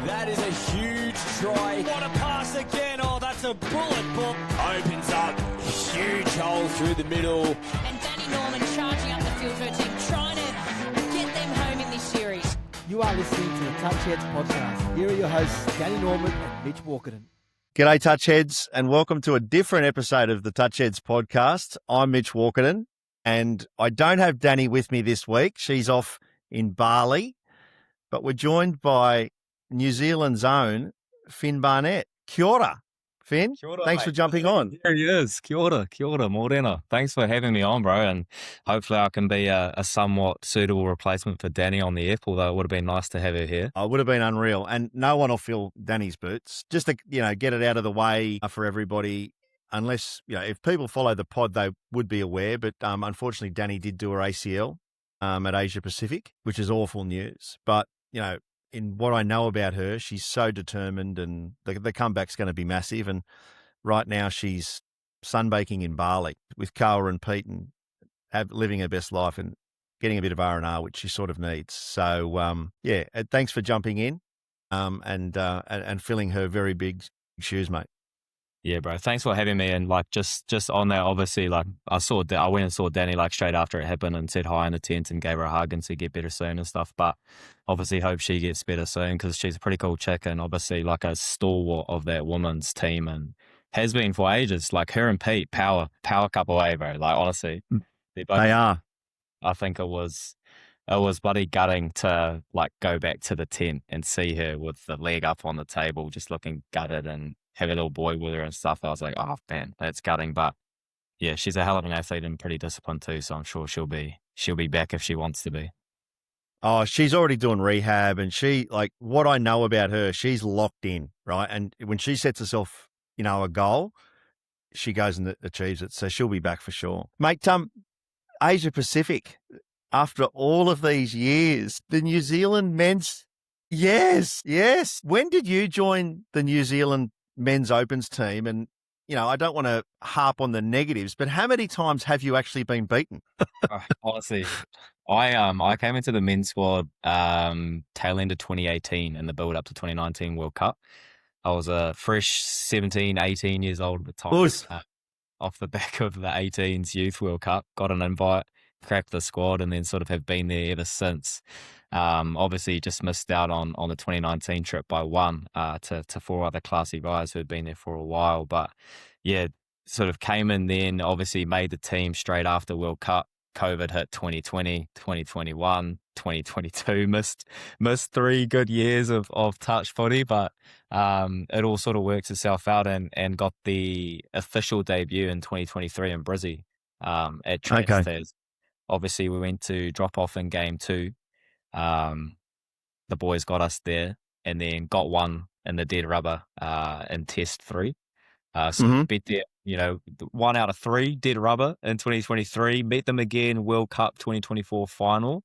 That is a huge try. What a pass again. Oh, that's a bullet book. Opens up. Huge hole through the middle. And Danny Norman charging up the field for a team, trying to get them home in this series. You are listening to the Touch Heads podcast. Here are your hosts, Danny Norman and Mitch Walkerton. G'day, Touch Heads, and welcome to a different episode of the Touch Heads podcast. I'm Mitch Walkerton, and I don't have Danny with me this week. She's off in Bali, but we're joined by New Zealand's own Fin Barnett. Kia ora, Fin. Kia ora, thanks mate. for jumping on. There he is. Kia ora, morena. Thanks for having me on, bro, and hopefully I can be a somewhat suitable replacement for Danny on the app, although it would have been nice to have her here. I would have been unreal, and no one will fill Danny's boots. Just to, get it out of the way for everybody, unless, if people follow the pod, they would be aware, but unfortunately Danny did do her ACL at Asia Pacific, which is awful news. But, in what I know about her, she's so determined, and the comeback's going to be massive. And right now she's sunbaking in Bali with Carl and Pete and living her best life and getting a bit of R&R, which she sort of needs. So, thanks for jumping in and filling her very big shoes, mate. Yeah, bro. Thanks for having me. And just on that, obviously, I went and saw Danny straight after it happened and said hi in the tent and gave her a hug and said get better soon and stuff. But obviously, hope she gets better soon because she's a pretty cool chick and obviously a stalwart of that women's team and has been for ages. Her and Pete, power couple away, bro. Honestly, they are. I think it was bloody gutting to go back to the tent and see her with the leg up on the table, just looking gutted and have a little boy with her and stuff. I was like, oh man, that's gutting. But yeah, she's a hell of an athlete and pretty disciplined too. So I'm sure she'll be back if she wants to be. Oh, she's already doing rehab, and she, what I know about her, she's locked in, right? And when she sets herself, a goal, she goes and achieves it. So she'll be back for sure. Mate, Asia Pacific, after all of these years, the New Zealand men's, yes. When did you join the New Zealand men's opens team? And, I don't want to harp on the negatives, but how many times have you actually been beaten? Honestly, I came into the men's squad tail end of 2018 in the build up to 2019 World Cup. I was a fresh 17, 18 years old at the time. Off the back of the 18s Youth World Cup, got an invite, cracked the squad, and then sort of have been there ever since. Obviously just missed out on the 2019 trip by one to four other classy guys who had been there for a while. But yeah, sort of came in then, obviously made the team straight after World Cup. COVID hit 2020, 2021, 2022, missed 3 good years of touch footy, but it all sort of works itself out and got the official debut in 2023 in Brizzy at Transstars. Okay. Obviously, we went to drop off in game 2. The boys got us there and then got one in the dead rubber in test 3. We beat there, 1 out of 3 dead rubber in 2023. Meet them again, World Cup 2024 final,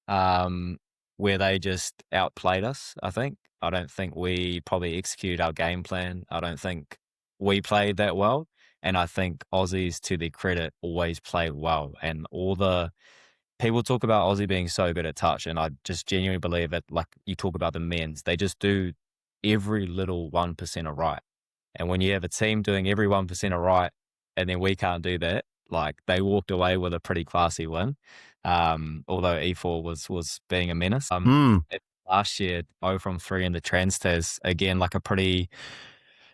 where they just outplayed us, I think. I don't think we probably executed our game plan. I don't think we played that well. And I think Aussies, to their credit, always play well. And all the people talk about Aussie being so good at touch, and I just genuinely believe that, you talk about the men's, they just do every little 1% of right. And when you have a team doing every 1% of right, and then we can't do that, they walked away with a pretty classy win. Although E4 was being a menace. Last year, 0 from 3 in the Transstars, again,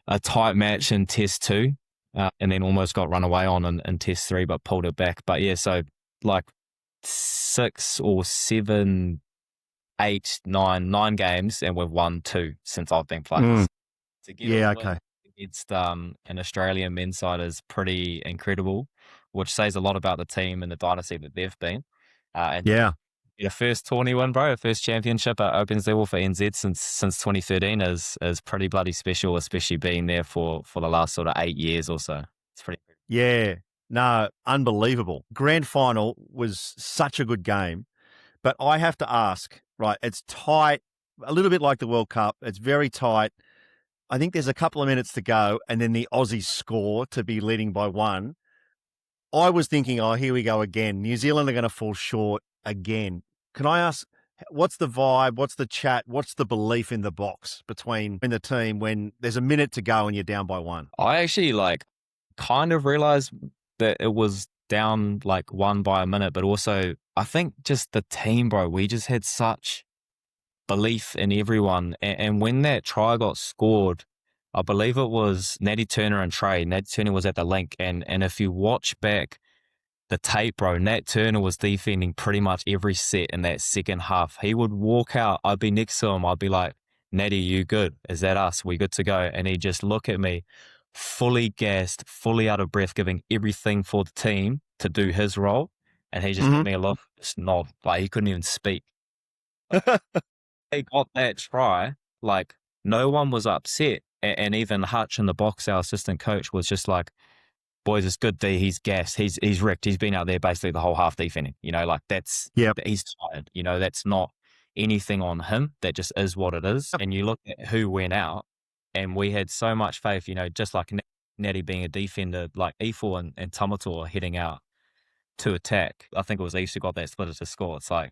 a tight match in Test 2, and then almost got run away on in Test 3, but pulled it back. But yeah, so 6 or 7, 8, 9 games, and we've won 2 since I've been playing. Okay. Against an Australian men's side is pretty incredible, which says a lot about the team and the dynasty that they've been. The first tourney win, bro, first championship at Opens level for NZ since 2013 is pretty bloody special, especially being there for the last sort of 8 years or so. It's pretty. Yeah, no, unbelievable. Grand final was such a good game, but I have to ask, right, it's tight, a little bit like the World Cup. It's very tight. I think there's a couple of minutes to go, and then the Aussies score to be leading by 1. I was thinking, here we go again. New Zealand are going to fall short again. Can I ask, What's the vibe? What's the chat? What's the belief in the box between in the team when there's a minute to go and you're down by one? I actually kind of realized that it was down like one by a minute, but also I think just the team, bro, we just had such belief in everyone. And when that try got scored, I believe it was Natty Turner and Trey. Natty Turner was at the link. And if you watch back the tape, bro, Nat Turner was defending pretty much every set in that second half. He would walk out. I'd be next to him. I'd be like, Natty, you good? Is that us? We good to go? And he'd just look at me, fully gassed, fully out of breath, giving everything for the team to do his role. And he just gave me a look, just nod, like he couldn't even speak. They got that try, like no one was upset. And even Hutch in the box, our assistant coach, was just like, boys, it's good D, he's gassed, he's wrecked, he's been out there basically the whole half defending, like he's tired, that's not anything on him, that just is what it is. And you look at who went out, and we had so much faith, just like Natty being a defender, like E4 and Tamator heading out to attack. I think it was East who got that split to score. It's like,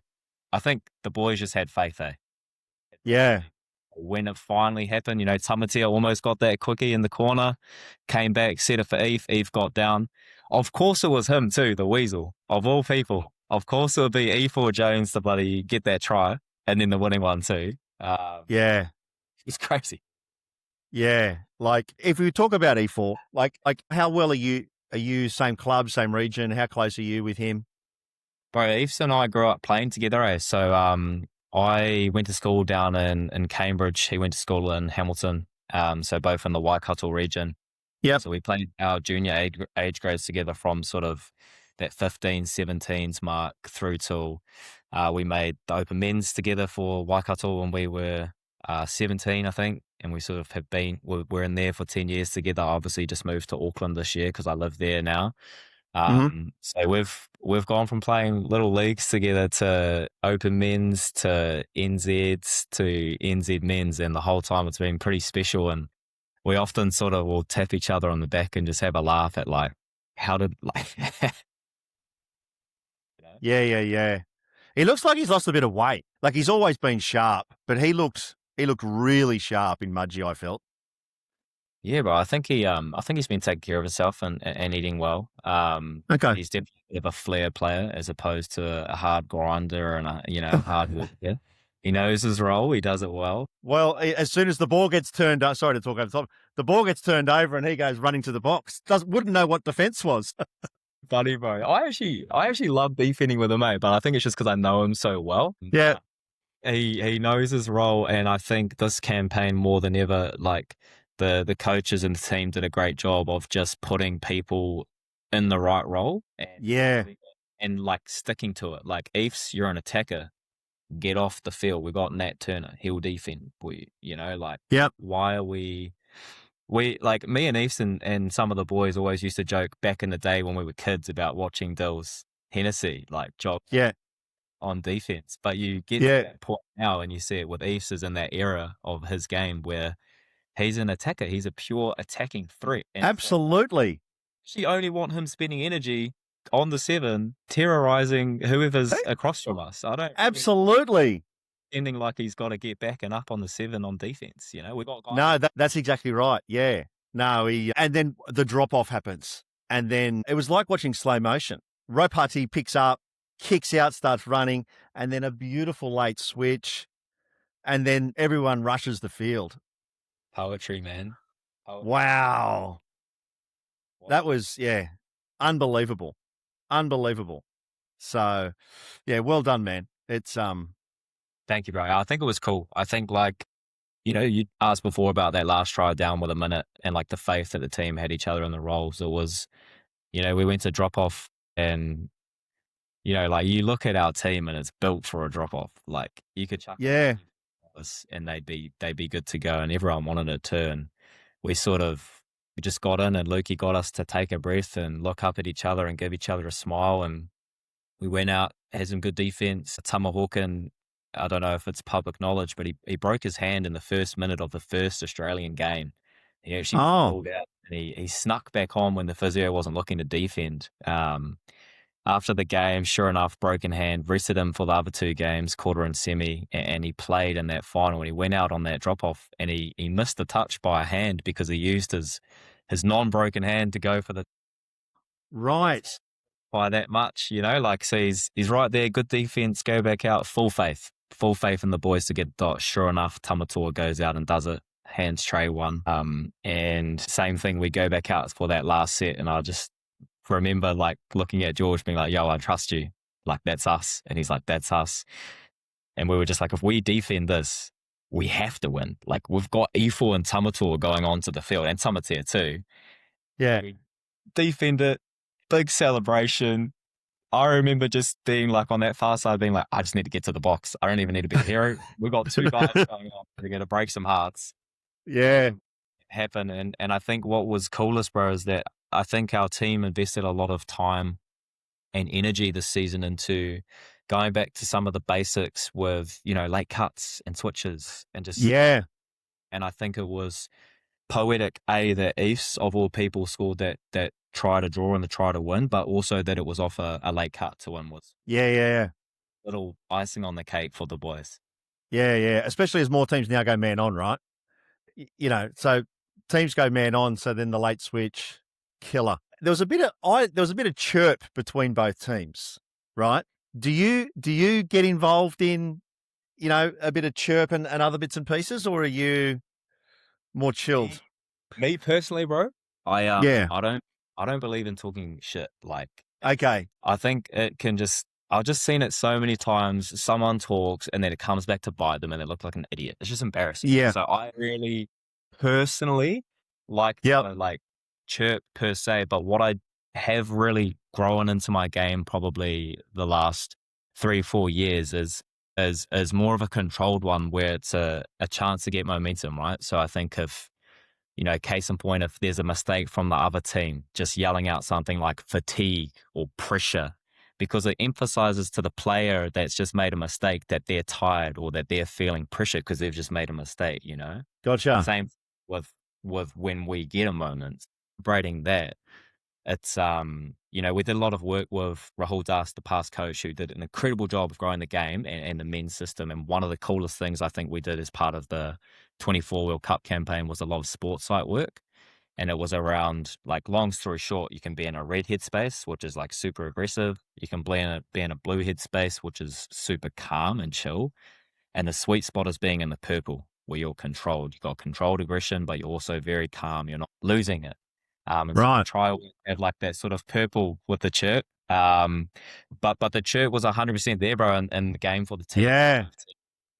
I think the boys just had faith, Yeah. When it finally happened, Tamatia almost got that quickie in the corner, came back, set it for Eve. Eve got down. Of course it was him too, the weasel, of all people. Of course it would be E4 Jones to bloody get that try, and then the winning one too. Yeah. It's crazy. Yeah. Like, if we talk about E4, like how well are you? Are you same club, same region? How close are you with him? Bro, Eves and I grew up playing together, So I went to school down in Cambridge. He went to school in Hamilton. So both in the Waikato region. Yeah. So we played our junior age grades together from sort of that 15, 17s mark through till we made the open men's together for Waikato when we were 17, I think. And we sort of we're in there for 10 years together. Obviously just moved to Auckland this year because I live there now. So we've gone from playing little leagues together to open men's to NZs to NZ men's, and the whole time it's been pretty special. And we often sort of will tap each other on the back and just have a laugh at like, how did Yeah. He looks like he's lost a bit of weight. Like, he's always been sharp, but he looked really sharp in Mudgee, I felt. Yeah, bro. I think he's been taking care of himself and eating well. Okay. He's definitely a flair player as opposed to a hard grinder and a hard worker. He knows his role. He does it well. Well, as soon as the ball gets turned up, sorry to talk over the top, the ball gets turned over and he goes running to the box. Wouldn't know what defense was. Funny, bro. I actually love defending with him, mate, but I think it's just because I know him so well. Yeah. He knows his role, and I think this campaign more than ever, like the coaches and the team did a great job of just putting people in the right role. And like sticking to it. Like, Eves, you're an attacker. Get off the field. We got Nat Turner. He'll defend for you. Why are we like, me and Eves and some of the boys always used to joke back in the day when we were kids about watching Dills Hennessy, like, job on defense. But you get to that point now and you see it with Eves is in that era of his game where he's an attacker. He's a pure attacking threat. And absolutely. So you only want him spending energy on the 7, terrorizing whoever's across from us. I don't absolutely ending like he's got to get back and up on the 7 on defense. We got guys. No, that's exactly right. Yeah. No, and then the drop off happens, and then it was like watching slow motion. Ropati picks up, kicks out, starts running, and then a beautiful late switch, and then everyone rushes the field. Poetry, man. Poetry. Wow. That was, unbelievable. So, well done, man. It's Thank you, bro. I think it was cool. I think, like, you asked before about that last try down with a minute and like the faith that the team had each other in the roles. It was, we went to drop off and, like, you look at our team and it's built for a drop off. Like, you could chuck and they'd be good to go, and everyone wanted a turn. We just got in, and Lukey got us to take a breath and look up at each other and give each other a smile. And we went out, had some good defense. Tamahawkin, I don't know if it's public knowledge, but he broke his hand in the first minute of the first Australian game. He actually pulled out, and he snuck back on when the physio wasn't looking to defend. after the game, sure enough, broken hand, rested him for the other 2 games, quarter and semi, and he played in that final. And he went out on that drop-off, and he missed the touch by a hand because he used his non-broken hand to go for the Right. by that much, like, so he's right there, good defense, go back out, full faith in the boys to get the dot. Sure enough, Tamatoa goes out and does it, hands tray 1. And same thing, we go back out for that last set, and I just remember like looking at George being like, yo, I trust you, like, that's us. And he's like, that's us. And we were just like, if we defend this, we have to win. Like, we've got E4 and Tamatoa going onto the field, and Tamatea too. Yeah. We defend it, big celebration. I remember just being like on that far side, being like, I just need to get to the box. I don't even need to be a hero. We've got 2 guys going on. We're going to break some hearts. Yeah. Happen. And I think what was coolest, bro, is that I think our team invested a lot of time and energy this season into going back to some of the basics with, late cuts and switches and just, Yeah. and I think it was poetic, that East of all people scored that try to draw and the try to win, but also that it was off a late cut to win was Yeah. little icing on the cake for the boys. Yeah. Especially as more teams now go man on, right? So teams go man on, so then the late switch, killer. There was a bit of chirp between both teams, right? Do you get involved in, a bit of chirp and other bits and pieces, or are you more chilled? Me personally, bro, Yeah. I don't believe in talking shit. Like, Okay. I think it can I've just seen it so many times. Someone talks and then it comes back to bite them and they look like an idiot. It's just embarrassing. Yeah. So I really personally like like chirp per se, but what I have really grown into my game probably the last 3-4 years is more of a controlled one where it's a chance to get momentum, right? So I think if, case in point, if there's a mistake from the other team, just yelling out something like fatigue or pressure, because it emphasizes to the player that's just made a mistake that they're tired or that they're feeling pressure because they've just made a mistake, Gotcha. Same with when we get a moment, celebrating that. It's, we did a lot of work with Rahul Das, the past coach, who did an incredible job of growing the game and the men's system. And one of the coolest things I think we did as part of the 24 World Cup campaign was a lot of sports site work. And it was around, like, long story short, you can be in a red headspace, which is like super aggressive. You can be in a blue headspace, which is super calm and chill. And the sweet spot is being in the purple, where you're controlled. You've got controlled aggression, but you're also very calm. You're not losing it. And Right. so try to have like that sort of purple with the chirp. But the chirp was 100% there, bro, in the game for the team. Yeah.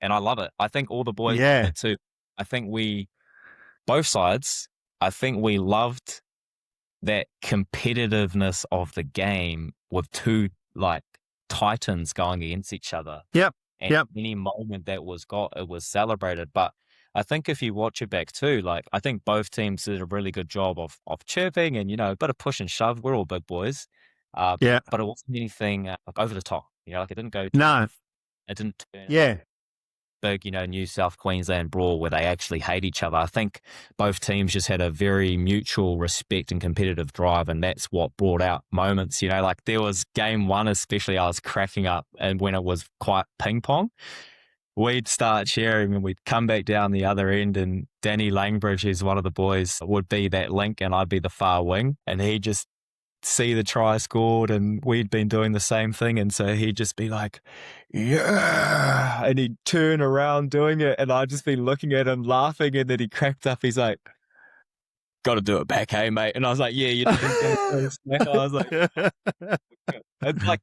And I love it. I think all the boys Yeah. did it too. I think both sides, I think we loved that competitiveness of the game with 2 like titans going against each other. Yep. And Yep. any moment that it was celebrated. But I think if you watch it back too, like, I think both teams did a really good job of chirping and, a bit of push and shove. We're all big boys. Yeah. But it wasn't anything like over the top. Like, it didn't go. No. It didn't turn Yeah. big, New South Queensland brawl where they actually hate each other. I think both teams just had a very mutual respect and competitive drive, and that's what brought out moments. Like, there was game 1 especially, I was cracking up, and when it was quite ping pong, we'd start cheering and we'd come back down the other end, and Danny Langbridge, who's one of the boys, would be that link and I'd be the far wing, and he'd just see the try scored and we'd been doing the same thing, and so he'd just be like, yeah, and he'd turn around doing it and I'd just be looking at him laughing, and then he cracked up, he's like, got to do it back, hey mate. And I was like, yeah, you did. I was like, it's like,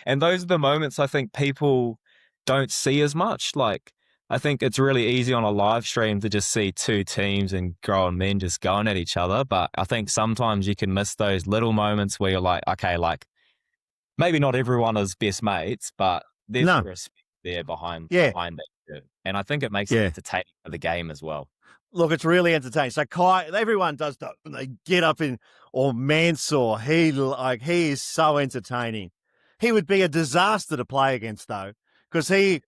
and those are the moments I think people don't see as much. Like, I think it's really easy on a live stream to just see 2 teams and grown men just going at each other. But I think sometimes you can miss those little moments where you're like, okay, like, maybe not everyone is best mates, but there's respect there behind that. And I think it makes it entertaining for the game as well. Look, it's really entertaining. So Kai, everyone does that. They get up or Mansour, he is so entertaining. He would be a disaster to play against though, because he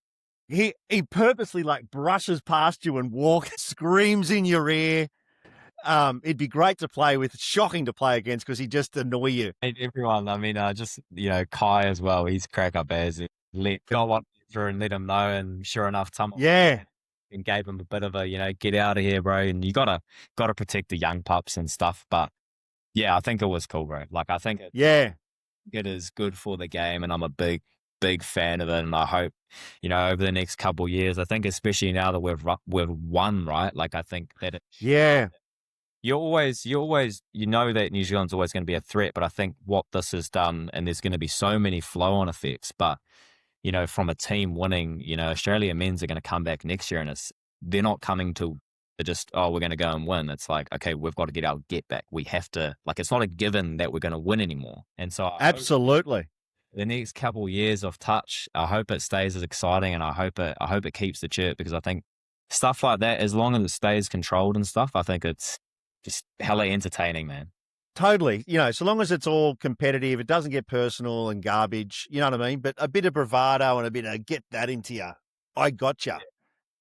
purposely like brushes past you and screams in your ear. He'd be great to play with, shocking to play against because he'd just annoy you. Everyone, I mean, just, Kai as well, he's crack up as it. Got one through and let him know, and sure enough, Yeah. and gave him a bit of a, get out of here, bro. And you gotta protect the young pups and stuff. But yeah, I think it was cool, bro. Like, I think it is good for the game, and I'm a big fan of it. And I hope, over the next couple of years, I think especially now that we've won, right? Like, I think that you always know that New Zealand's always going to be a threat, but I think what this has done, and there's going to be so many flow-on effects, but from a team winning, Australia men's are going to come back next year, and they're not coming to just, we're going to go and win. It's like, okay, we've got to get our get back. We have to, like, it's not a given that we're going to win anymore. And so Absolutely. the next couple of years of touch, I hope it stays as exciting, and I hope it keeps the chirp, because I think stuff like that, as long as it stays controlled and stuff, I think it's just hella entertaining, man. Totally. So long as it's all competitive, it doesn't get personal and garbage, you know what I mean? But a bit of bravado and a bit of get that into you. I gotcha.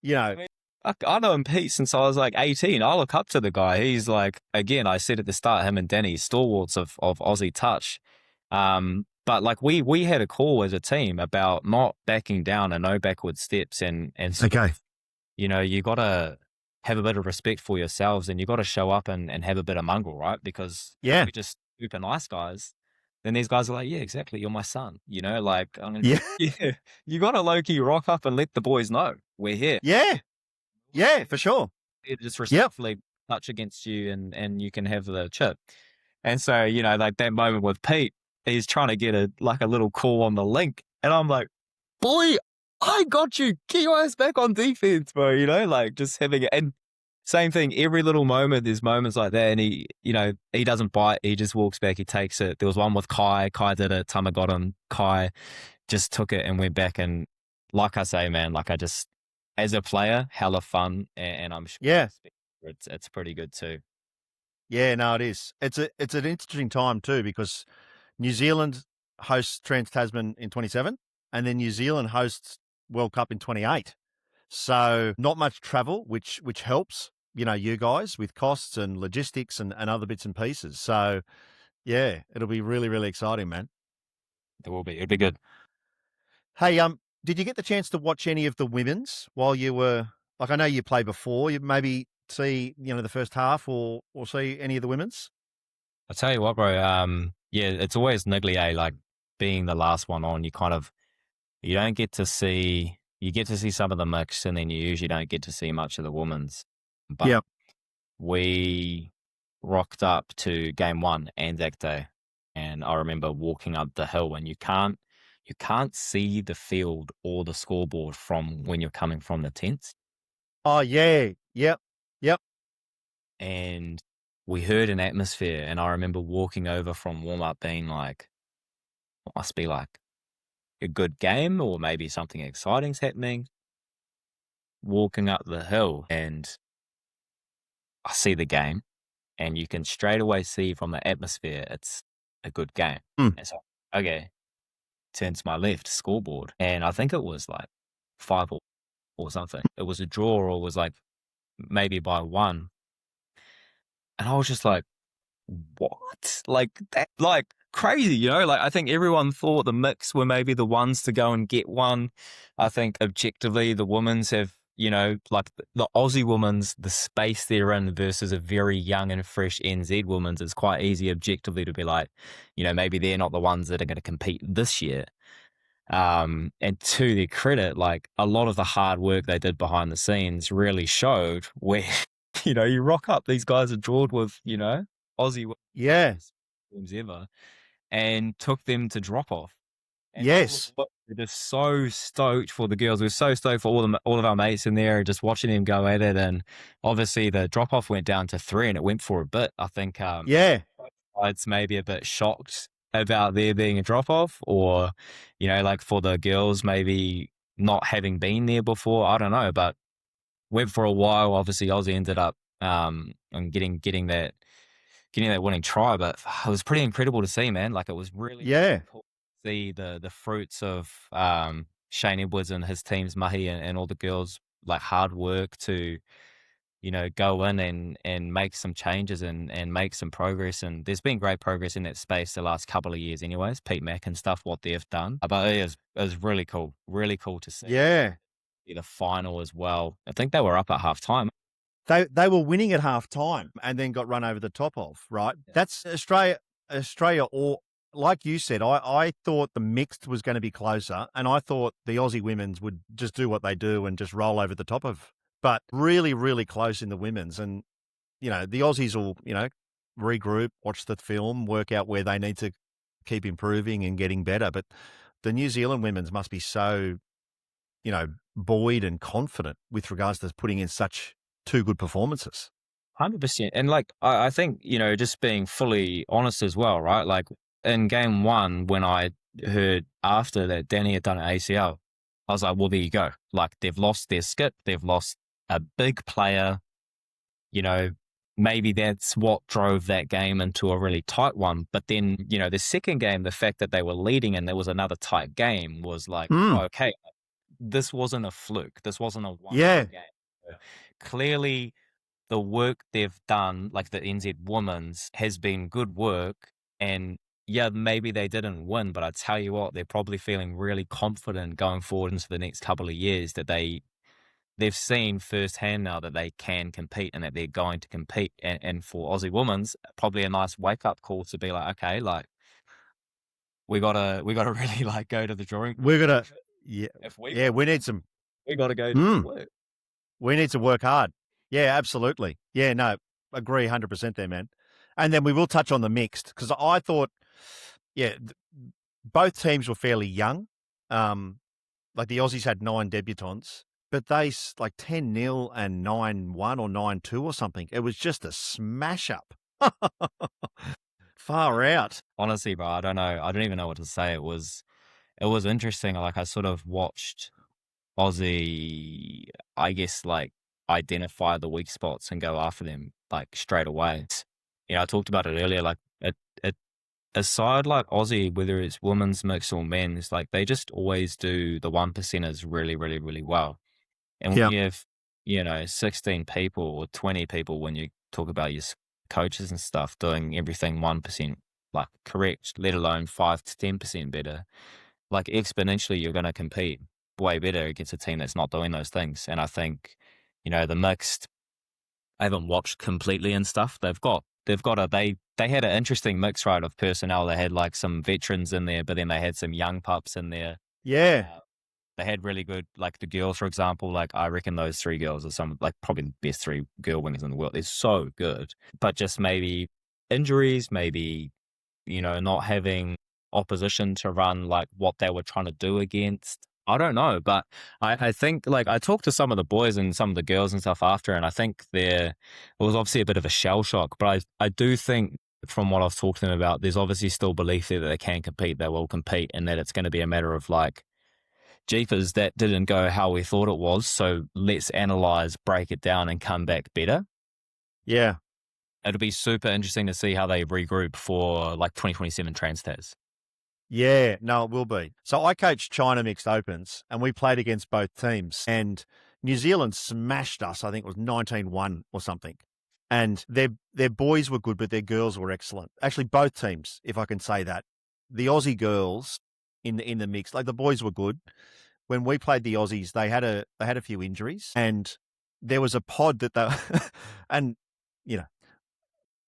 I know him, Pete, since I was like 18. I look up to the guy. He's like, again, I said at the start, him and Danni, stalwarts of Aussie touch. But like we had a call as a team about not backing down and no backward steps, and Okay. You got to have a bit of respect for yourselves, and you got to show up and have a bit of mongrel, right? Because if we just super nice guys, then these guys are like, yeah, exactly, you're my son. Like, you got to low-key rock up and let the boys know we're here. Yeah, for sure. It just respectfully touch against you, and you can have the chip. And so, like that moment with Pete, he's trying to get a little call on the link, and I'm like, boy, I got you. Get your ass back on defense, bro. Like just having it. And same thing, every little moment, there's moments like that, and he doesn't bite. He just walks back. He takes it. There was one with Kai. Kai did it. Tama got him. Kai just took it and went back. And like I say, man, like I just, as a player, hella fun. And I'm sure it's pretty good too. Yeah, no, it is. It's an interesting time too, because New Zealand hosts Trans-Tasman in 27, and then New Zealand hosts World Cup in 28. So not much travel, which helps, you guys with costs and logistics and other bits and pieces. So yeah, it'll be really, really exciting, man. It will be. It'll be good. Hey, did you get the chance to watch any of the women's while you were, like, I know you played before, you maybe see, the first half or see any of the women's? I'll tell you what, bro. Yeah, it's always niggly, like being the last one on, you don't get to see, you get to see some of the mix, and then you usually don't get to see much of the women's. But we rocked up to game 1, Anzac Day, and I remember walking up the hill, and you can't see the field or the scoreboard from when you're coming from the tents. Oh yeah, yep. And we heard an atmosphere, and I remember walking over from warm up being like, it must be like a good game, or maybe something exciting's happening. Walking up the hill, and I see the game, and you can straight away see from the atmosphere it's a good game. And so, okay, turn to my left, scoreboard, and I think it was like 5 or something. It was a draw, or it was like maybe by 1. And I was just like, what? Like that, like crazy, like I think everyone thought the mix were maybe the ones to go and get one. I think objectively the women's have, like the Aussie women's, the space they're in versus a very young and fresh NZ women's, is quite easy objectively to be like, maybe they're not the ones that are going to compete this year. And to their credit, like a lot of the hard work they did behind the scenes really showed, where you rock up, these guys are drawn with, Aussie teams ever, and took them to drop off. And we're just so stoked for the girls. We're so stoked for all of our mates in there, just watching them go at it. And obviously the drop off went down to 3, and it went for a bit. I think it's maybe a bit shocked about there being a drop off, or like for the girls maybe not having been there before. I don't know, but went for a while. Obviously Aussie ended up and getting that winning try, but it was pretty incredible to see, man. Like it was really cool to see the fruits of Shane Edwards and his team's mahi, and all the girls, like hard work to go in and make some changes and make some progress. And there's been great progress in that space the last couple of years anyways, Pete Mack and stuff, what they've done. But it is really cool to see. Yeah. The final as well. I think they were up at half time. They were winning at half time and then got run over the top of, right? Yeah. That's Australia, or like you said, I thought the mixed was going to be closer, and I thought the Aussie women's would just do what they do and just roll over the top of. But really, really close in the women's. And, the Aussies will, regroup, watch the film, work out where they need to keep improving and getting better. But the New Zealand women's must be so, buoyed and confident with regards to putting in such two good performances. 100%. And I think, just being fully honest as well, right? Like in game one, when I heard after that Danni had done an ACL, I was like, well, there you go. Like they've lost their skip. They've lost a big player. Maybe that's what drove that game into a really tight one. But then, the second game, the fact that they were leading and there was another tight game was like, okay, this wasn't a fluke. This wasn't a one-game game. Clearly, the work they've done, like the NZ women's, has been good work. And yeah, maybe they didn't win, but I tell you what, they're probably feeling really confident going forward into the next couple of years that they've seen firsthand now that they can compete and that they're going to compete. And for Aussie women's, probably a nice wake-up call to be like, okay, like we gotta really like go to the drawing board. We're gonna we need some. We gotta go to work. We need to work hard. Yeah, absolutely. Yeah, no, agree 100% there, man. And then we will touch on the mixed, because I thought, both teams were fairly young. Like the Aussies had 9 debutants, but they like 10-0 and 9-1 or 9-2 or something. It was just a smash up. Far out. Honestly, bro, I don't know. I don't even know what to say. It was interesting. Like I sort of watched Aussie, I guess, like identify the weak spots and go after them like straight away. I talked about it earlier. Like a side like Aussie, whether it's women's mix or men's, like they just always do the 1%ers really, really, really well. And when you have 16 people or 20 people, when you talk about your coaches and stuff doing everything 1% like correct, let alone 5 to 10% better, like exponentially you're going to compete way better against a team that's not doing those things. And I think, the mixed, I haven't watched completely and stuff. They had an interesting mix, right, of personnel. They had like some veterans in there, but then they had some young pups in there. Yeah. They had really good, like the girls, for example, like I reckon those 3 girls are some, like probably the best 3 girl wingers in the world. They're so good, but just maybe injuries, maybe, not having opposition to run like what they were trying to do against. I don't know, but I think like I talked to some of the boys and some of the girls and stuff after, and I think it was obviously a bit of a shell shock, but I do think from what I've talked to them about, there's obviously still belief there that they can compete, they will compete, and that it's going to be a matter of like, jeepers, that didn't go how we thought it was, so let's analyze, break it down, and come back better. Yeah. It'll be super interesting to see how they regroup for like 2027 Trans-Tas. Yeah, no, it will be. So I coached China Mixed Opens, and we played against both teams. And New Zealand smashed us. I think it was 19-1 or something. And their boys were good, but their girls were excellent. Actually, both teams, if I can say that. The Aussie girls in the mix, like the boys were good. When we played the Aussies, they had a few injuries, and there was a pod that they and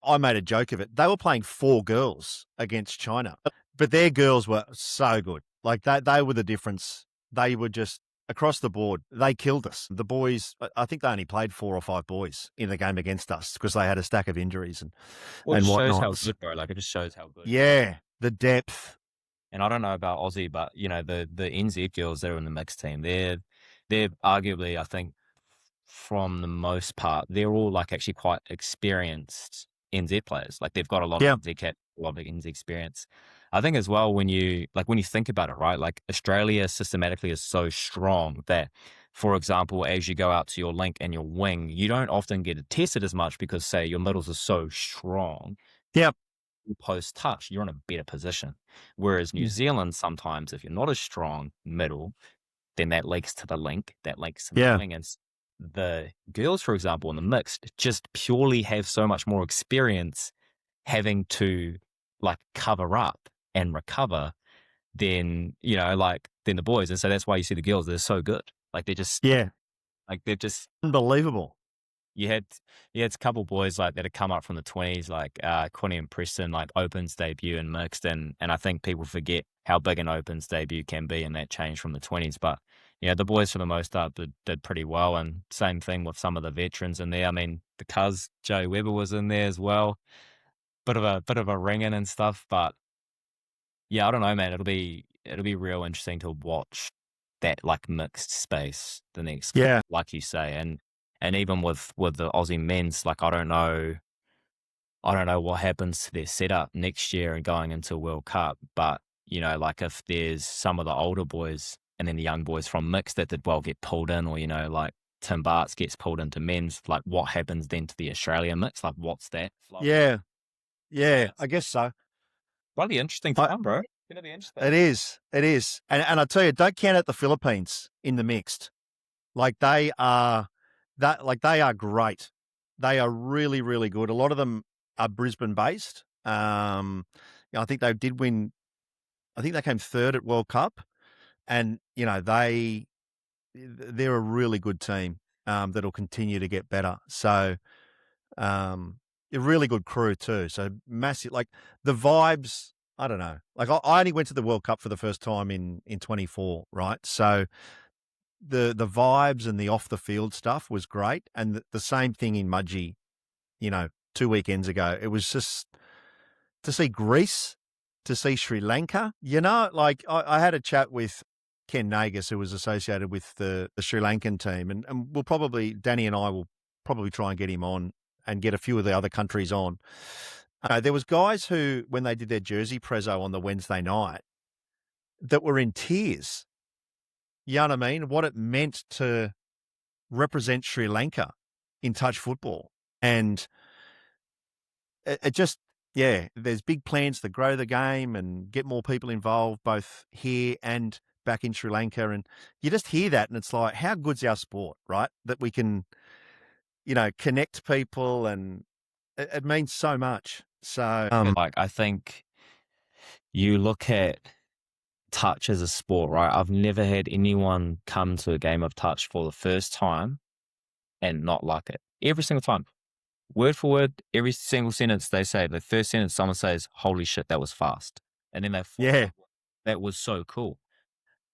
I made a joke of it. They were playing 4 girls against China. But their girls were so good. Like they were the difference. They were just across the board. They killed us. The boys, I think they only played 4 or 5 boys in the game against us because they had a stack of injuries and it whatnot. Shows how good, bro. Like it just shows how good. Yeah, the depth. And I don't know about Aussie, but the NZ girls that are in the mixed team, they're arguably, I think, from the most part, they're all like actually quite experienced NZ players. Like they've got a lot of NZ experience. I think as well when you think about it, right? Like Australia systematically is so strong that, for example, as you go out to your link and your wing, you don't often get tested as much because, say, your middles are so strong. Yep. Post touch, you're in a better position. Whereas New Zealand, sometimes if you're not as strong middle, then that leaks to the link, that links to the wing, and the girls, for example, in the mixed, just purely have so much more experience having to like cover up and recover than, than the boys. And so that's why you see the girls, they're so good. Like Yeah, they're just, unbelievable. you had a couple boys like that had come up from the 20s, like Quinny and Preston, like Opens debut and mixed, and I think people forget how big an Opens debut can be, and that changed from the 20s. But the boys for the most part did pretty well, and same thing with some of the veterans in there. I mean, the cuz Joey Webber was in there as well, bit of a ringing and stuff. But yeah, I don't know, man. It'll be real interesting to watch that like mixed space the next, Yeah, like you say, and even with the Aussie men's, like I don't know what happens to their setup next year and going into World Cup, but like if there's some of the older boys and then the young boys from mixed that did well get pulled in, or like Tim Bartz gets pulled into men's, like what happens then to the Australian mix? Like what's that flow? yeah, I guess so. Probably interesting time, bro. Gonna be interesting. It is. And I tell you, don't count out the Philippines in the mixed. Like they are great. They are really, really good. A lot of them are Brisbane based. I think they did win. I think they came third at World Cup, and they're a really good team that'll continue to get better. So a really good crew too. So massive, like the vibes. I don't know. Like I only went to the World Cup for the first time in 24, right? So the vibes and the off the field stuff was great, and the same thing in Mudgee, 2 weekends ago. It was just to see Greece, to see Sri Lanka. Like I had a chat with Ken Nagus, who was associated with the Sri Lankan team, and we'll probably, Danny and I will probably try and get him on and get a few of the other countries on. There was guys who, when they did their jersey prezzo on the Wednesday night, that were in tears. You know what I mean? What it meant to represent Sri Lanka in touch football. And it just, there's big plans to grow the game and get more people involved, both here and back in Sri Lanka. And you just hear that, and it's like, how good's our sport, right? That we can, connect people, and it means so much. So, like I think you look at touch as a sport, right? I've never had anyone come to a game of touch for the first time and not like it. Every single time. Word for word, every single sentence they say, the first sentence someone says, holy shit, that was fast. And then they follow up, that was so cool.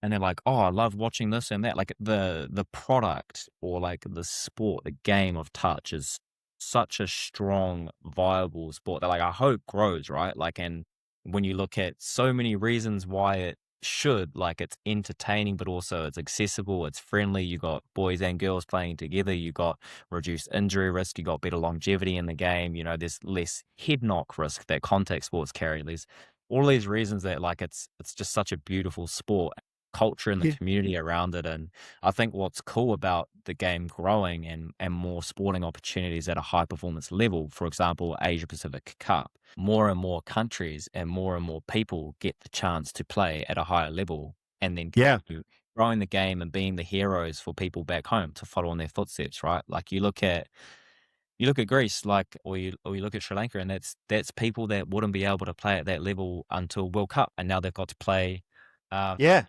And they're like, oh, I love watching this and that. Like the product, or like the sport, the game of touch is such a strong, viable sport that like I hope grows, right? Like, and when you look at so many reasons why it should, like it's entertaining, but also it's accessible, it's friendly, you got boys and girls playing together, you got reduced injury risk, you got better longevity in the game, there's less head knock risk that contact sports carry. There's all these reasons that like it's just such a beautiful sport, culture in the community around it. And I think what's cool about the game growing and more sporting opportunities at a high performance level, for example, Asia Pacific Cup, more and more countries and more people get the chance to play at a higher level, and then growing the game and being the heroes for people back home to follow in their footsteps, right? Like you look at Greece, like, or you look at Sri Lanka, and that's people that wouldn't be able to play at that level until World Cup, and now they've got to play. For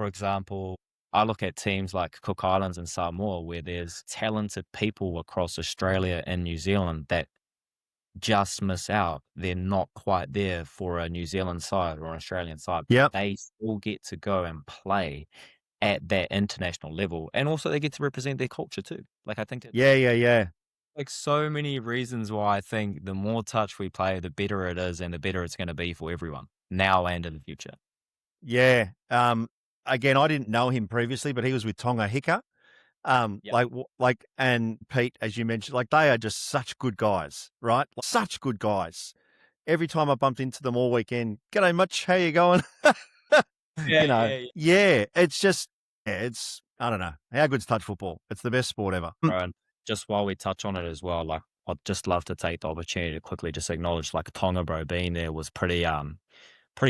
example, I look at teams like Cook Islands and Samoa, where there's talented people across Australia and New Zealand that just miss out. They're not quite there for a New Zealand side or an Australian side. Yep. They still get to go and play at that international level, and also they get to represent their culture too. Like I think like so many reasons why I think the more touch we play, the better it is, and the better it's going to be for everyone now and in the future. Yeah. Again, I didn't know him previously, but he was with Tonga Hika. And Pete, as you mentioned, like they are just such good guys, right? Like, such good guys. Every time I bumped into them all weekend, g'day Mitch, how you going? It's just, it's, I don't know. How good's touch football? It's the best sport ever. And just while we touch on it as well, like I'd just love to take the opportunity to quickly just acknowledge like Tonga, bro, being there was pretty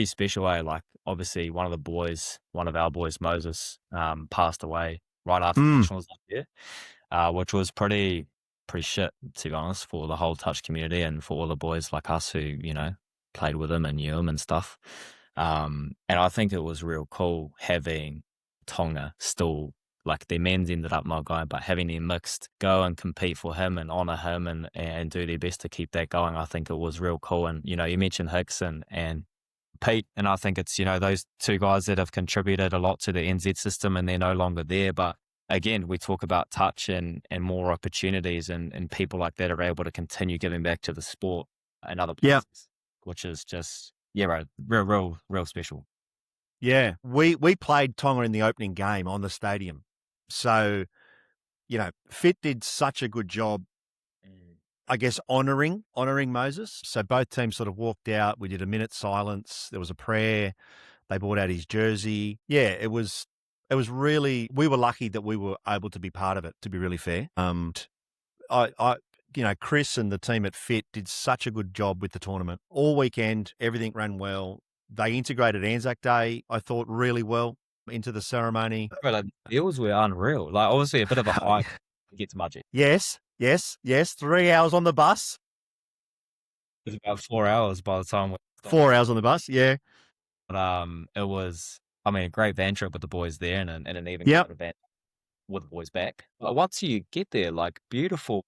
special, eh? Like obviously one of our boys, Moses, passed away right after Mm. nationals up there, which was pretty shit, to be honest, for the whole touch community and for all the boys like us who, played with him and knew him and stuff. And I think it was real cool having Tonga still, like their men's ended up not going, but having their mixed go and compete for him and honour him and do their best to keep that going. I think it was real cool. And, you mentioned Hicks and Pete, and I think it's, those two guys that have contributed a lot to the NZ system and they're no longer there. But again, we talk about touch and more opportunities and people like that are able to continue giving back to the sport and other places, which is just, bro, real special. Yeah. We played Tonga in the opening game on the stadium. So, Fit did such a good job, I guess, honouring Moses. So both teams sort of walked out. We did a minute silence. There was a prayer. They brought out his jersey. Yeah, it was really, we were lucky that we were able to be part of it, to be really fair. Chris and the team at Fit did such a good job with the tournament. All weekend, everything ran well. They integrated Anzac Day, I thought, really well into the ceremony. Bro, like, the deals were unreal. Like, obviously a bit of a hike to get to Mudgee. Yes. 3 hours on the bus. It was about 4 hours by the time we 4 hours on the bus, yeah. But it was, a great van trip with the boys there and an even Yep. van with the boys back. But once you get there, like beautiful,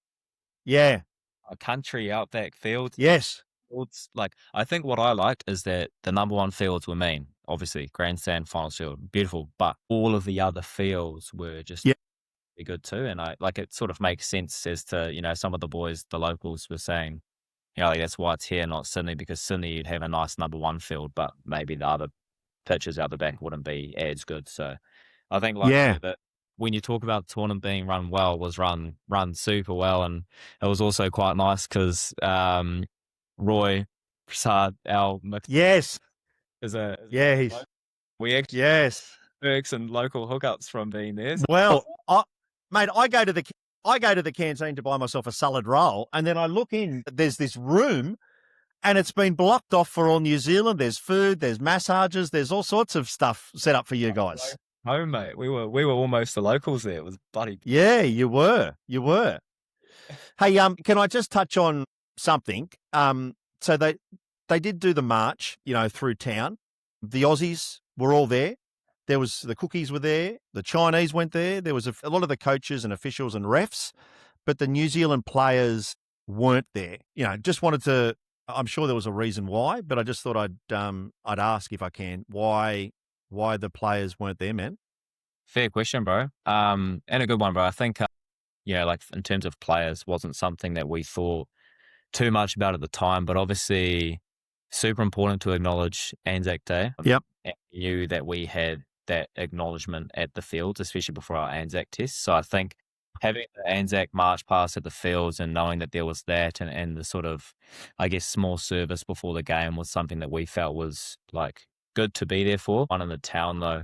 country outback fields. Yes. Fields. Like, I think what I liked is that the number one fields were mean, obviously grandstand, final field, beautiful, but all of the other fields were just pretty good too. And it sort of makes sense as to, some of the boys, the locals were saying, like that's why it's here, not Sydney, because Sydney you'd have a nice number one field, but maybe the other pitches out the back wouldn't be as good. So I think that when you talk about the tournament being run well, was run super well, and it was also quite nice because Roy Prasad, our mix, we actually perks and local hookups from being there. Well, mate, I go to the canteen to buy myself a salad roll, and then I look in. There's this room, and it's been blocked off for all New Zealand. There's food, there's massages, there's all sorts of stuff set up for you guys. Home, mate. We were almost the locals there. It was bloody. Yeah, you were. Hey, can I just touch on something? So they did do the march, through town. The Aussies were all there. There was the Cookies were there. The Chinese went there. There was a lot of the coaches and officials and refs, but the New Zealand players weren't there. Just wanted to. I'm sure there was a reason why, but I just thought I'd ask if I can why the players weren't there, man. Fair question, bro. And a good one, bro. I think like in terms of players, wasn't something that we thought too much about at the time, but obviously super important to acknowledge Anzac Day. Yep. And knew that we had that acknowledgement at the fields, especially before our Anzac test. So I think having the Anzac march past at the fields and knowing that there was that and the sort of, I guess, small service before the game was something that we felt was like good to be there for. One in the town though,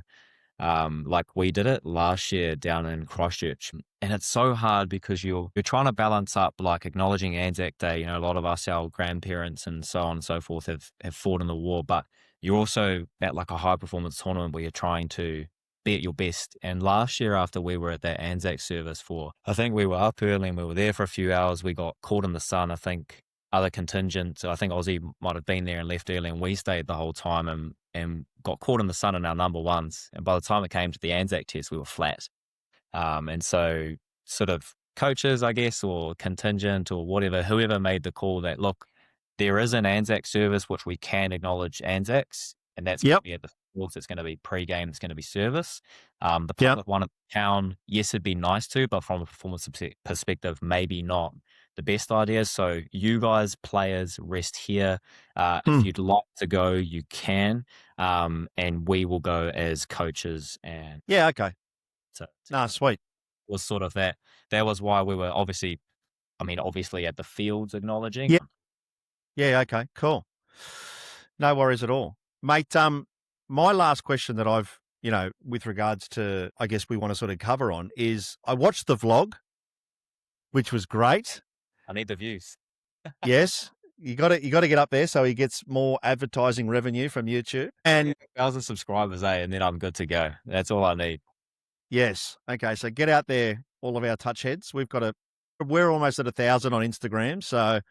like we did it last year down in Christchurch, and it's so hard because you're trying to balance up like acknowledging Anzac Day. A lot of us, our grandparents and so on and so forth have fought in the war, but you're also at like a high performance tournament where you're trying to be at your best. And last year after we were at that Anzac service I think we were up early and we were there for a few hours. We got caught in the sun. I think other contingents, I think Aussie might have been there and left early, and we stayed the whole time and got caught in the sun in our number ones. And by the time it came to the Anzac test, we were flat. And so sort of coaches, I guess, or contingent or whatever, whoever made the call that, look, there is an Anzac service which we can acknowledge Anzacs, and that's going to be at the fields. It's going to be pre-game. It's going to be service. The public one in town, yes, it'd be nice to, but from a performance perspective, maybe not the best idea. So you guys, players, rest here. If you'd like to go, you can, and we will go as coaches. And okay. So Sweet. Was sort of that. That was why we were obviously at the fields acknowledging. Yeah, okay, cool. No worries at all. Mate, my last question that I've, with regards to, I guess we want to sort of cover on is I watched the vlog, which was great. I need the views. Yes. You got to get up there so he gets more advertising revenue from YouTube. And 1,000 subscribers, and then I'm good to go. That's all I need. Yes. Okay. So get out there, all of our touch heads. We're almost at 1,000 on Instagram. So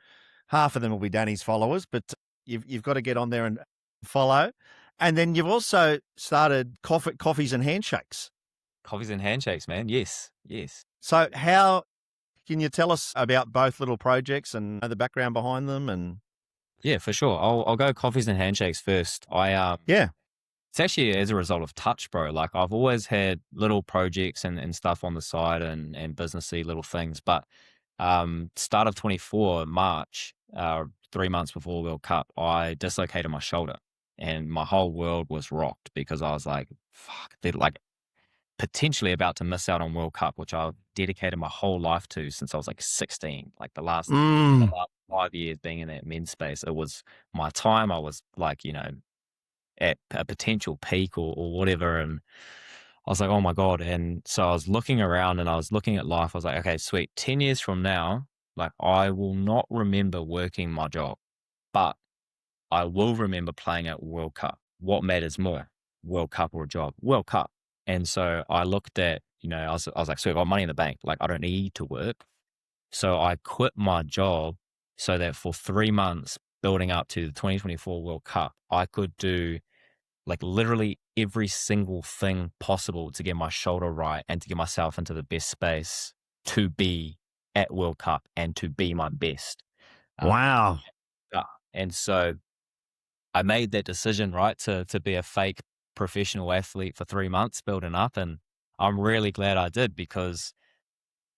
half of them will be Danny's followers, but you've got to get on there and follow. And then you've also started coffees and handshakes. Coffees and handshakes, man. Yes. So how can you tell us about both little projects and the background behind them? And Yeah, for sure. I'll go coffees and handshakes first. yeah, It's actually as a result of touch, bro. Like I've always had little projects and stuff on the side and businessy little things. But start of 24 March, 3 months before World Cup, I dislocated my shoulder and my whole world was rocked because I was like, fuck, they're like potentially about to miss out on World Cup, which I've dedicated my whole life to since I was like 16, like the last 5 years being in that men's space. It was my time. I was like, at a potential peak or whatever. And I was like, oh my God. And so I was looking around and I was looking at life. I was like, okay, sweet. 10 years from now, like I will not remember working my job, but I will remember playing at World Cup. What matters more, World Cup or a job? World Cup. And so I looked at, I was like, sweet, I've got money in the bank. Like I don't need to work. So I quit my job so that for 3 months building up to the 2024 World Cup, I could do like literally every single thing possible to get my shoulder right and to get myself into the best space to be at World Cup and to be my best. wow. And so I made that decision, right, to be a fake professional athlete for 3 months building up. And I'm really glad I did because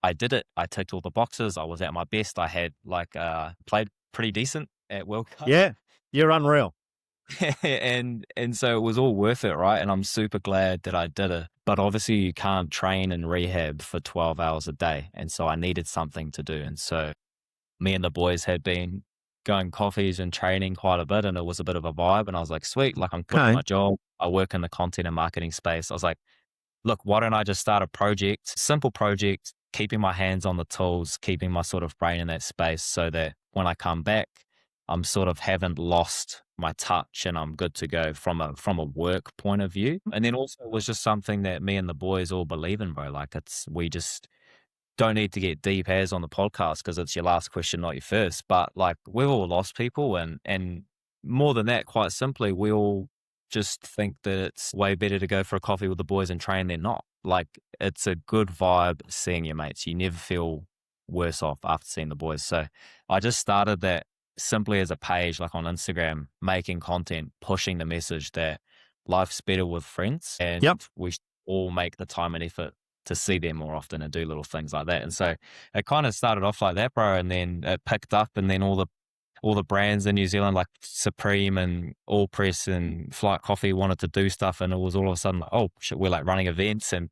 I did it. I ticked all the boxes. I was at my best. I had played pretty decent at World Cup. Yeah, you're unreal. and so it was all worth it, right? And I'm super glad that I did it. But obviously you can't train and rehab for 12 hours a day. And so I needed something to do. And so me and the boys had been going coffees and training quite a bit, and it was a bit of a vibe. And I was like, sweet, like I'm quitting my job. I work in the content and marketing space. I was like, look, why don't I just start a project, simple project, keeping my hands on the tools, keeping my sort of brain in that space so that when I come back, I'm sort of haven't lost my touch and I'm good to go from a work point of view. And then also it was just something that me and the boys all believe in, bro. Like we just don't need to get deep as on the podcast because it's your last question, not your first. But like we've all lost people and more than that, quite simply, we all just think that it's way better to go for a coffee with the boys and train than not. Like it's a good vibe seeing your mates. You never feel worse off after seeing the boys. So I just started that simply as a page, like on Instagram, making content, pushing the message that life's better with friends and we should all make the time and effort to see them more often and do little things like that. And so it kind of started off like that, bro. And then it picked up and then all the brands in New Zealand like Supreme and All Press and Flight Coffee wanted to do stuff. And it was all of a sudden like, oh shit, we're like running events and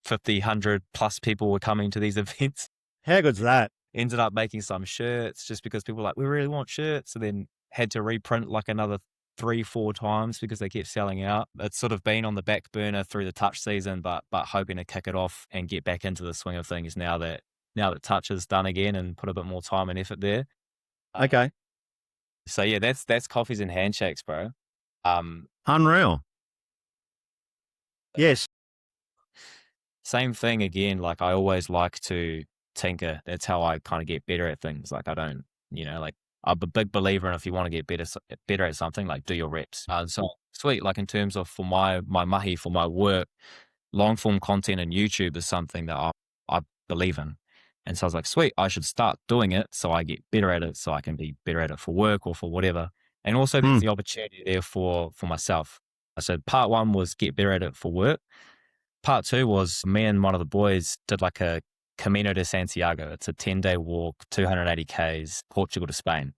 50, 100 plus people were coming to these events. How good's that? Ended up making some shirts just because people were like, we really want shirts. And then had to reprint like another 3-4 times because they kept selling out. It's sort of been on the back burner through the touch season, but hoping to kick it off and get back into the swing of things now that touch is done again and put a bit more time and effort there. Okay. So yeah, that's coffees and handshakes, bro. Unreal. Yes. Same thing again. Like I always like to tinker. That's how I kind of get better at things. Like I don't, like I'm a big believer in if you want to get better at something, like do your reps. So sweet. Like in terms of for my mahi, for my work, long form content and YouTube is something that I believe in. And so I was like, sweet, I should start doing it so I get better at it, so I can be better at it for work or for whatever. And also there's the opportunity there for myself. I said part one was get better at it for work. Part two was me and one of the boys did like a Camino de Santiago. It's a 10-day walk, 280 Ks, Portugal to Spain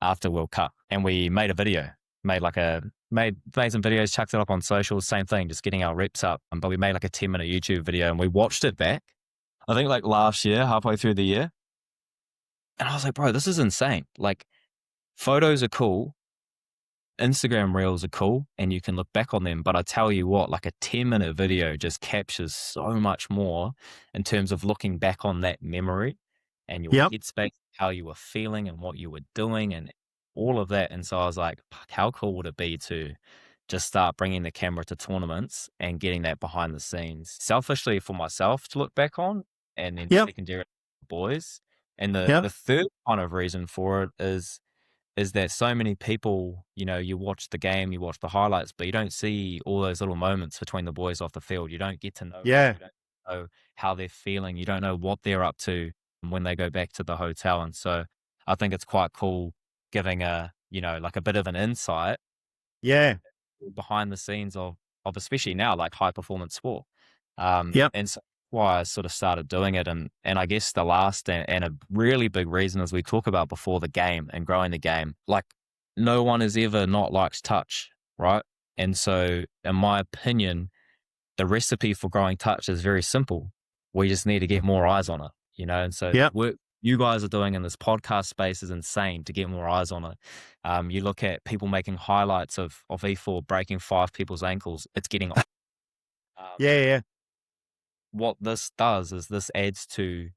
after World Cup. And we made a video, made some videos, chucked it up on socials, same thing, just getting our reps up. But we made like a 10-minute YouTube video and we watched it back, I think like last year, halfway through the year. And I was like, bro, this is insane. Like photos are cool. Instagram reels are cool and you can look back on them. But I tell you what, like a 10-minute video just captures so much more in terms of looking back on that memory and your headspace, how you were feeling and what you were doing and all of that. And so I was like, how cool would it be to just start bringing the camera to tournaments and getting that behind the scenes. Selfishly for myself to look back on, and then Yep. secondary boys. And the Yep. third kind of reason for it is that so many people, you watch the game, you watch the highlights, but you don't see all those little moments between the boys off the field. You don't get to know them. Yeah. You don't know how they're feeling. You don't know what they're up to when they go back to the hotel. And so I think it's quite cool giving like a bit of an insight Yeah. behind the scenes of especially now, like high performance sport. Yep. And so why I sort of started doing it. And I guess the last and a really big reason, as we talk about before, the game and growing the game, like no one has ever not liked touch, right? And so in my opinion, the recipe for growing touch is very simple. We just need to get more eyes on it, and so Yep. what you guys are doing in this podcast space is insane to get more eyes on it. You look at people making highlights of E4 breaking 5 people's ankles. It's getting Yeah. what this does is this adds to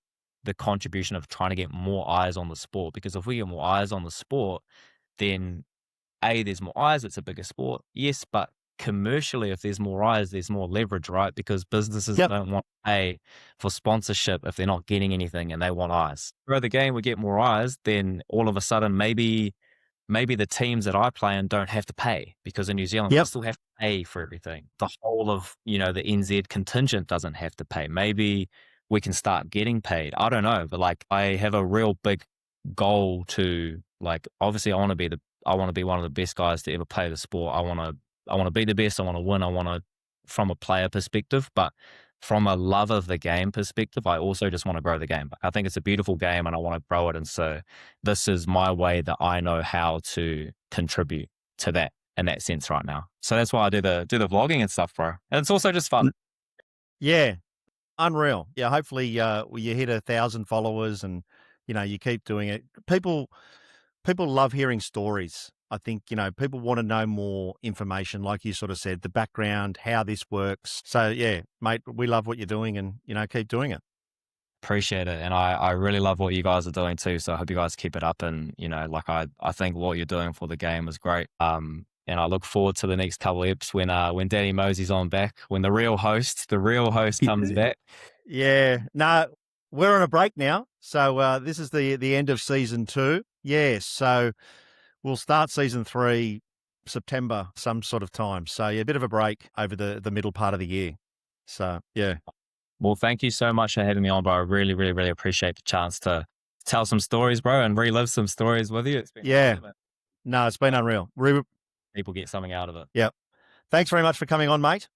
the contribution of trying to get more eyes on the sport, because if we get more eyes on the sport, then there's more eyes, it's a bigger sport. Yes, but commercially, if there's more eyes, there's more leverage, right? Because businesses Yep. don't want to pay for sponsorship if they're not getting anything and they want eyes. Grow the game, we get more eyes, then all of a sudden maybe the teams that I play in don't have to pay, because in New Zealand, we Yep. still have to pay for everything. The whole of, the NZ contingent doesn't have to pay. Maybe we can start getting paid. I don't know, but like I have a real big goal to, like, obviously I want to be one of the best guys to ever play the sport. I want to be the best. I want to win. I want to, from a player perspective, but from a love of the game perspective, I also just want to grow the game. I think it's a beautiful game and I want to grow it. And so this is my way that I know how to contribute to that in that sense right now. So that's why I do the vlogging and stuff, bro. And it's also just fun. Yeah. Unreal. Yeah. Hopefully you hit 1,000 followers and, you keep doing it. People love hearing stories. I think, people want to know more information, like you sort of said, the background, how this works. So yeah, mate, we love what you're doing and, keep doing it. Appreciate it. And I really love what you guys are doing too. So I hope you guys keep it up. And, like I think what you're doing for the game is great. And I look forward to the next couple of eps when Danny Mosey's on back, when the real host comes back. Yeah. No, we're on a break now. So this is the end of season 2. Yeah. So we'll start season 3 September, some sort of time. So yeah, a bit of a break over the middle part of the year. So yeah. Well, thank you so much for having me on, bro. I really, really, really appreciate the chance to tell some stories, bro, and relive some stories with you. It's been awesome. No, it's been unreal. People get something out of it. Yep. Thanks very much for coming on, mate.